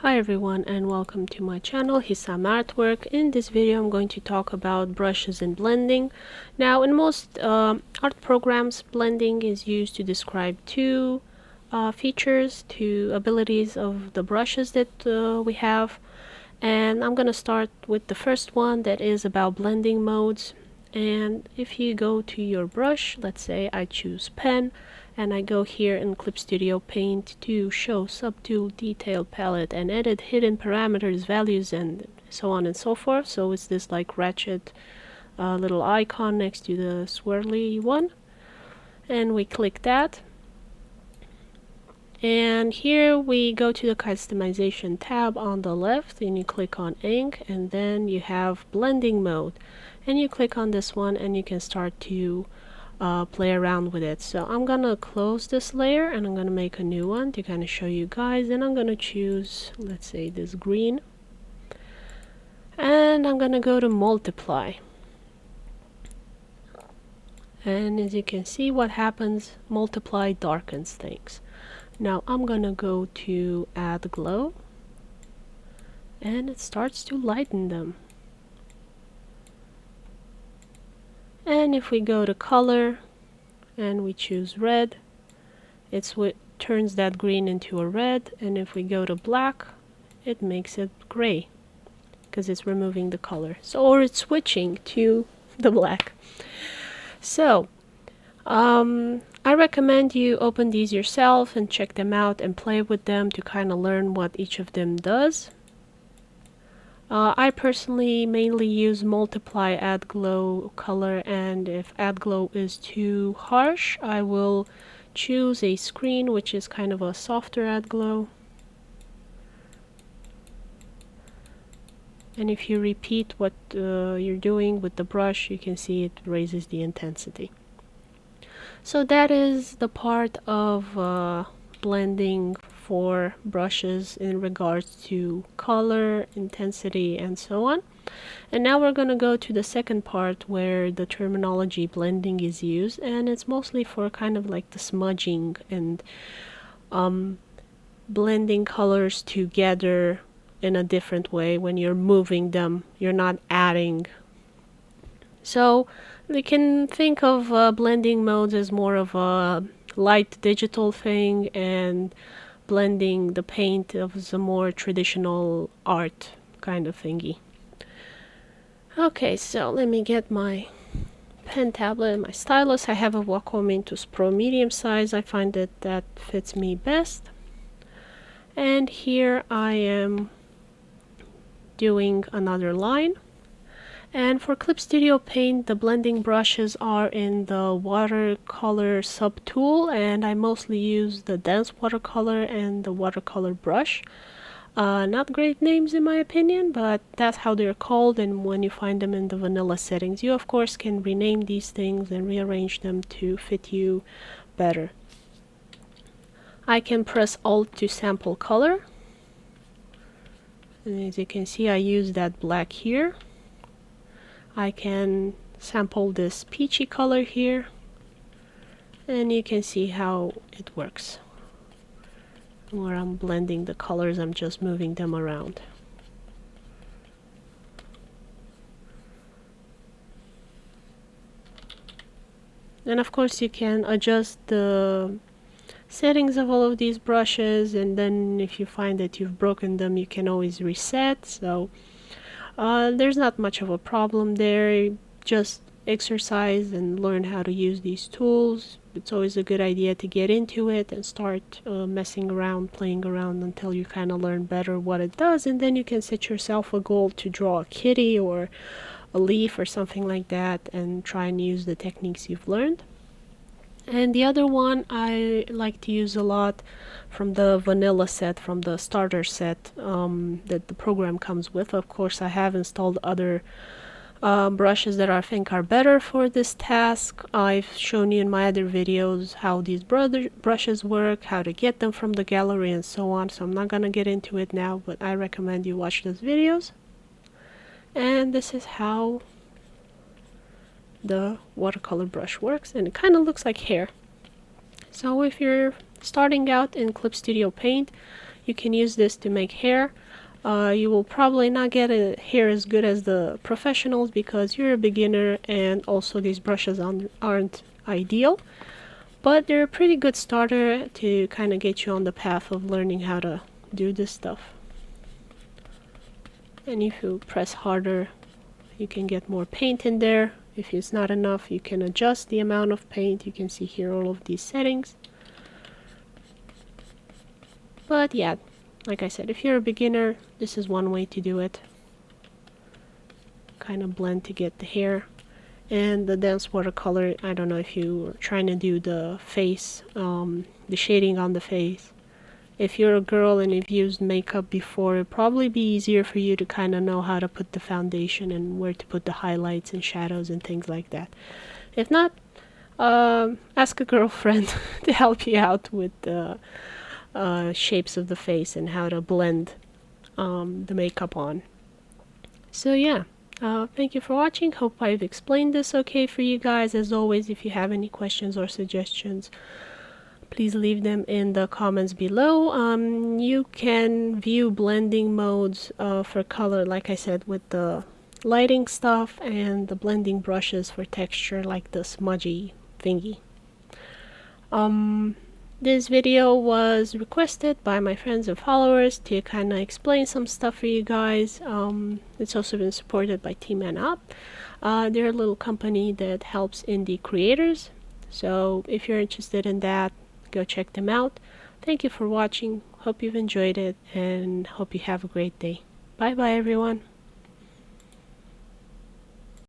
Hi everyone and welcome to my channel Hisame Artwork. In this video I'm going to talk about brushes and blending. Now in most art programs, blending is used to describe two features, two abilities of the brushes that we have. And I'm gonna start with the first one, that is about blending modes. And if you go to your brush, let's say I choose pen, and I go here in Clip Studio Paint to show subtool, detail palette, and edit hidden parameters, values, and so on and so forth. So it's this like ratchet little icon next to the swirly one, and we click that. And here we go to the customization tab on the left, and you click on ink, and then you have blending mode, and you click on this one and you can start to play around with it. So I'm gonna close this layer and I'm gonna make a new one to kind of show you guys, and I'm gonna choose, let's say, this green, and I'm gonna go to multiply. And as you can see, what happens, multiply darkens things. Now I'm gonna go to add glow, and it starts to lighten them. And if we go to color and we choose red, it's what turns that green into a red. And if we go to black, it makes it gray because it's removing the color. So, or it's switching to the black. So I recommend you open these yourself and check them out and play with them to kind of learn what each of them does. I personally mainly use multiply, add glow, color, and if add glow is too harsh, I will choose a screen, which is kind of a softer add glow. And if you repeat what you're doing with the brush, you can see it raises the intensity. So that is the part of blending for brushes in regards to color, intensity, and so on. And now we're going to go to the second part where the terminology blending is used, and it's mostly for kind of like the smudging and blending colors together in a different way. When you're moving them, you're not adding. So we can think of blending modes as more of a light digital thing, and blending the paint of the more traditional art kind of thingy. Okay, so let me get my pen tablet and my stylus. I have a Wacom Intus Pro medium size. I find that fits me best. And here I am doing another line. And for Clip Studio Paint, the blending brushes are in the Watercolor subtool, and I mostly use the dense watercolor and the Watercolor Brush. Not great names in my opinion, but that's how they're called, and when you find them in the vanilla settings, you of course can rename these things and rearrange them to fit you better. I can press Alt to sample color, and as you can see, I use that black here. I can sample this peachy color here, and you can see how it works. Where I'm blending the colors, I'm just moving them around. And of course you can adjust the settings of all of these brushes, and then if you find that you've broken them, you can always reset. So there's not much of a problem there. Just exercise and learn how to use these tools. It's always a good idea to get into it and start messing around, playing around until you kind of learn better what it does, and then you can set yourself a goal to draw a kitty or a leaf or something like that and try and use the techniques you've learned. And the other one I like to use a lot from the vanilla set, from the starter set that the program comes with. Of course, I have installed other brushes that I think are better for this task. I've shown you in my other videos how these brushes work, how to get them from the gallery, and so on. So I'm not gonna get into it now, but I recommend you watch those videos. And this is how the watercolor brush works, and it kind of looks like hair. So if you're starting out in Clip Studio Paint, You can use this to make hair. You will probably not get a hair as good as the professionals because you're a beginner, and also these brushes aren't ideal, but they're a pretty good starter to kind of get you on the path of learning how to do this stuff. And if you press harder, you can get more paint in there. If it's not enough, you can adjust the amount of paint. You can see here all of these settings. But yeah, like I said, if you're a beginner, this is one way to do it. Kind of blend to get the hair. And the dense watercolor, I don't know if you are trying to do the face, the shading on the face. If you're a girl and you've used makeup before, it'd probably be easier for you to kind of know how to put the foundation and where to put the highlights and shadows and things like that. If not, ask a girlfriend to help you out with the shapes of the face and how to blend the makeup on. So yeah, thank you for watching. Hope I've explained this okay for you guys. As always, if you have any questions or suggestions, please leave them in the comments below. You can view blending modes for color, like I said, with the lighting stuff, and the blending brushes for texture, like the smudgy thingy. This video was requested by my friends and followers to kind of explain some stuff for you guys. It's also been supported by Team Man Up. They're a little company that helps indie creators. So if you're interested in that, go check them out. Thank you for watching. Hope you've enjoyed it, and hope you have a great day. Bye bye everyone.